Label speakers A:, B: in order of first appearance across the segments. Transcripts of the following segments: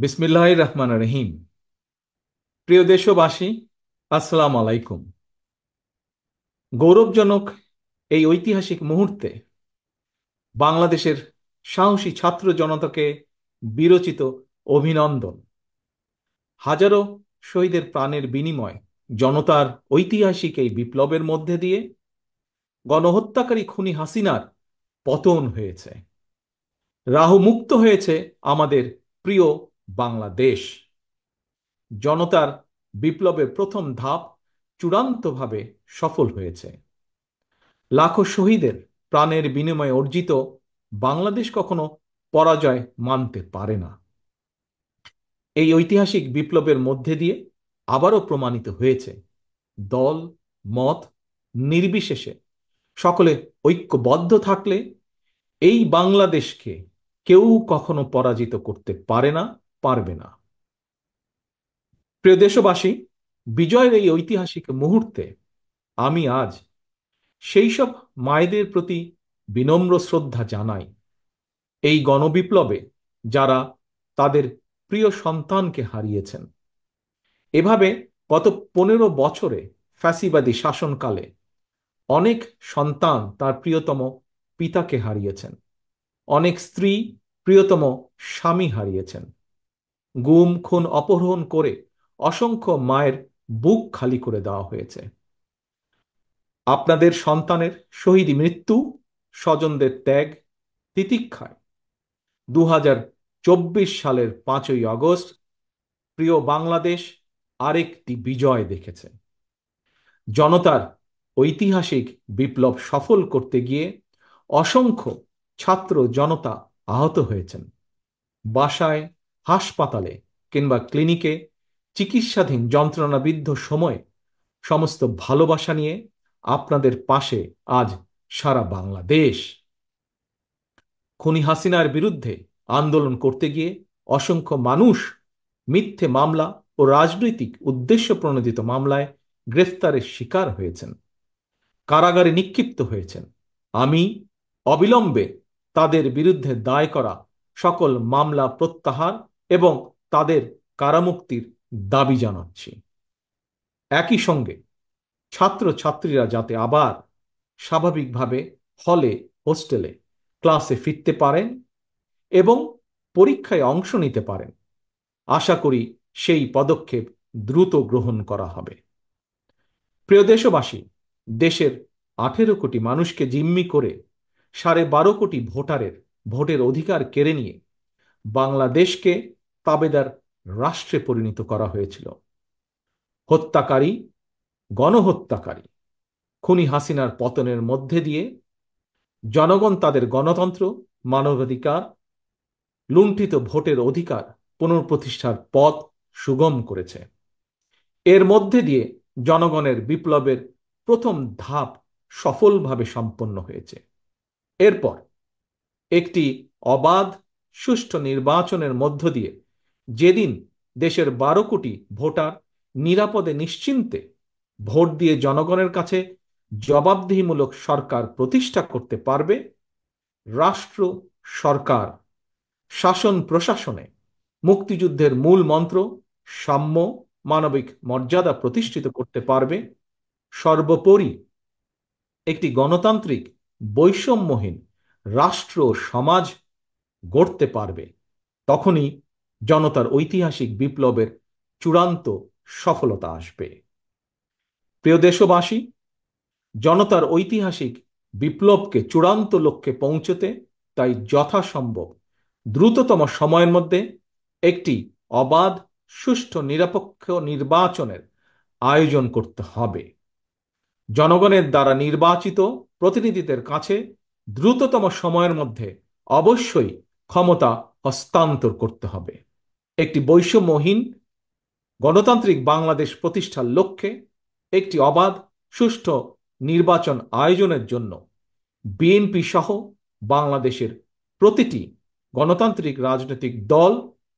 A: বিসমিল্লাহির রহমানির রহিম। প্রিয় দেশবাসী, আসসালামু আলাইকুম। গৌরবজনক এই ঐতিহাসিক মুহূর্তে বাংলাদেশের সাহসী ছাত্র জনতাকে বিরচিত অভিনন্দন। হাজারো শহীদের প্রাণের বিনিময় জনতার ঐতিহাসিক এই বিপ্লবের মধ্যে দিয়ে গণহত্যাকারী খুনি হাসিনার পতন হয়েছে, রাহু মুক্ত হয়েছে আমাদের প্রিয় বাংলাদেশ। জনতার বিপ্লবের প্রথম ধাপ চূড়ান্তভাবে সফল হয়েছে। লাখো শহীদের প্রাণের বিনিময়ে অর্জিত বাংলাদেশ কখনো পরাজয় মানতে পারে না। এই ঐতিহাসিক বিপ্লবের মধ্যে দিয়ে আবারও প্রমাণিত হয়েছে, দল মত নির্বিশেষে সকলে ঐক্যবদ্ধ থাকলে এই বাংলাদেশকে কেউ কখনো পরাজিত করতে পারে না, পারবে না। প্রিয় দেশবাসী, বিজয়ের এই ঐতিহাসিক মুহূর্তে আমি আজ সেই সব মায়েদের প্রতি বিনম্র শ্রদ্ধা জানাই, এই গণবিপ্লবে যারা তাদের প্রিয় সন্তানকে হারিয়েছেন। এভাবে গত 15 বছরে ফ্যাসিবাদী শাসনকালে অনেক সন্তান তার প্রিয়তম পিতাকে হারিয়েছেন, অনেক স্ত্রী প্রিয়তম স্বামী হারিয়েছেন। গুম খুন অপহরণ করে অসংখ্য মায়ের বুক খালি করে দেওয়া হয়েছে। আপনাদের সন্তানের শহীদ মৃত্যু, স্বজনদের ত্যাগ, তিতিক্ষায় 2024 সালের 5ই আগস্ট প্রিয় বাংলাদেশ আরেকটি বিজয় দেখেছে। জনতার ঐতিহাসিক বিপ্লব সফল করতে গিয়ে অসংখ্য ছাত্র জনতা আহত হয়েছেন। বাসায়, হাসপাতালে কিংবা ক্লিনিকে চিকিৎসাধীন যন্ত্রণাবিদ্ধ সময়ে সমস্ত ভালোবাসা নিয়ে আপনাদের পাশে আজ সারা বাংলাদেশ। খুনি হাসিনার বিরুদ্ধে আন্দোলন করতে গিয়ে অসংখ্য মানুষ মিথ্যে মামলা ও রাজনৈতিক উদ্দেশ্য প্রণোদিত মামলায় গ্রেফতারের শিকার হয়েছেন, কারাগারে নিক্ষিপ্ত হয়েছেন। আমি অবিলম্বে তাদের বিরুদ্ধে দায় করা সকল মামলা প্রত্যাহার এবং তাদের কারামুক্তির দাবি জানাচ্ছি। একই সঙ্গে ছাত্রছাত্রীরা যাতে আবার স্বাভাবিকভাবে হলে, হোস্টেলে, ক্লাসে ফিরতে পারেন এবং পরীক্ষায় অংশ নিতে পারেন, আশা করি সেই পদক্ষেপ দ্রুত গ্রহণ করা হবে। প্রিয় দেশবাসী, দেশের 18 কোটি মানুষকে জিম্মি করে 12.5 কোটি ভোটারের ভোটের অধিকার কেড়ে নিয়ে বাংলাদেশকে তাবেদার রাষ্ট্রে পরিণত করা হয়েছিল। হত্যাকারী, গণহত্যাকারী খুনি হাসিনার পতনের মধ্যে দিয়ে জনগণ তাদের গণতন্ত্র, মানবাধিকার, লুণ্ঠিত ভোটের অধিকার পুনঃপ্রতিষ্ঠার পথ সুগম করেছে। এর মধ্যে দিয়ে জনগণের বিপ্লবের প্রথম ধাপ সফলভাবে সম্পন্ন হয়েছে। এরপর একটি অবাধ সুষ্ঠু নির্বাচনের মধ্য দিয়ে যেদিন দেশের 12 কোটি ভোটার নিরাপদে নিশ্চিন্তে ভোট দিয়ে জনগণের কাছে জবাবদিহিমূলক সরকার প্রতিষ্ঠা করতে পারবে, রাষ্ট্র, সরকার, শাসন প্রশাসনে মুক্তিযুদ্ধের মূল মন্ত্র সাম্য, মানবিক মর্যাদা প্রতিষ্ঠিত করতে পারবে, সর্বোপরি একটি গণতান্ত্রিক বৈষম্যহীন রাষ্ট্র সমাজ গড়তে পারবে, তখনই জনতার ঐতিহাসিক বিপ্লবের চূড়ান্ত সফলতা আসবে। প্রিয় দেশবাসী, জনতার ঐতিহাসিক বিপ্লবকে চূড়ান্ত লক্ষ্যে পৌঁছতে তাই যথাসম্ভব দ্রুততম সময়ের মধ্যে একটি অবাধ, সুষ্ঠু, নিরপেক্ষ নির্বাচনের আয়োজন করতে হবে। জনগণের দ্বারা নির্বাচিত প্রতিনিধিদের কাছে দ্রুততম সময়ের মধ্যে অবশ্যই ক্ষমতা হস্তান্তর করতে হবে। একটি বৈষম্যহীন গণতান্ত্রিক বাংলাদেশ প্রতিষ্ঠার লক্ষ্যে একটি অবাধ, সুষ্ঠু নির্বাচন আয়োজনের জন্য বিএনপি সহ বাংলাদেশের প্রতিটি গণতান্ত্রিক রাজনৈতিক দল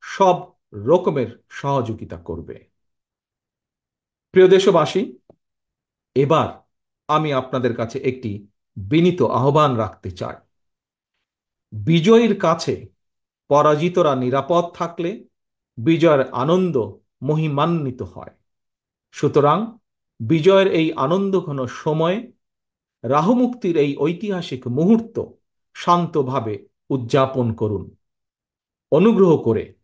A: সব রকমের সহযোগিতা করবে। প্রিয় দেশবাসী, এবার আমি আপনাদের কাছে একটি বিনীত আহ্বান রাখতে চাই। বিজয়ীর কাছে পরাজিতরা নিরাপদ থাকলে বিজয়ের আনন্দ মহিমান্বিত হয়। সুতরাং বিজয়ের এই আনন্দঘন সময়ে রাহুমুক্তির এই ঐতিহাসিক মুহূর্ত শান্তভাবে উদযাপন করুন। অনুগ্রহ করে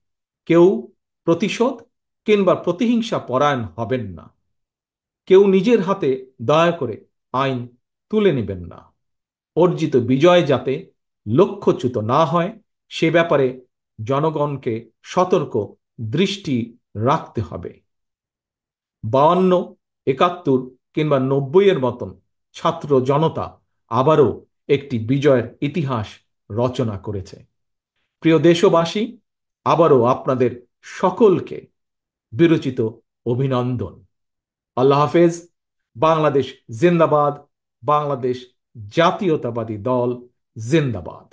A: কেউ প্রতিশোধ কিংবা প্রতিহিংসা পরায়ণ হবেন না। কেউ নিজের হাতে দয়া করে আইন তুলে নেবেন না। অর্জিত বিজয় যাতে লক্ষ্যচ্যুত না হয় সে ব্যাপারে জনগণকে সতর্ক দৃষ্টি রাখতে হবে। 52, 71 কিংবা 90-এর মতন ছাত্র জনতা আবারও একটি বিজয়ের ইতিহাস রচনা করেছে। প্রিয় দেশবাসী, আবারও আপনাদের সকলকে বিরচিত অভিনন্দন। আল্লাহ হাফেজ। বাংলাদেশ জিন্দাবাদ। বাংলাদেশ জাতীয়তাবাদী দল জিন্দাবাদ।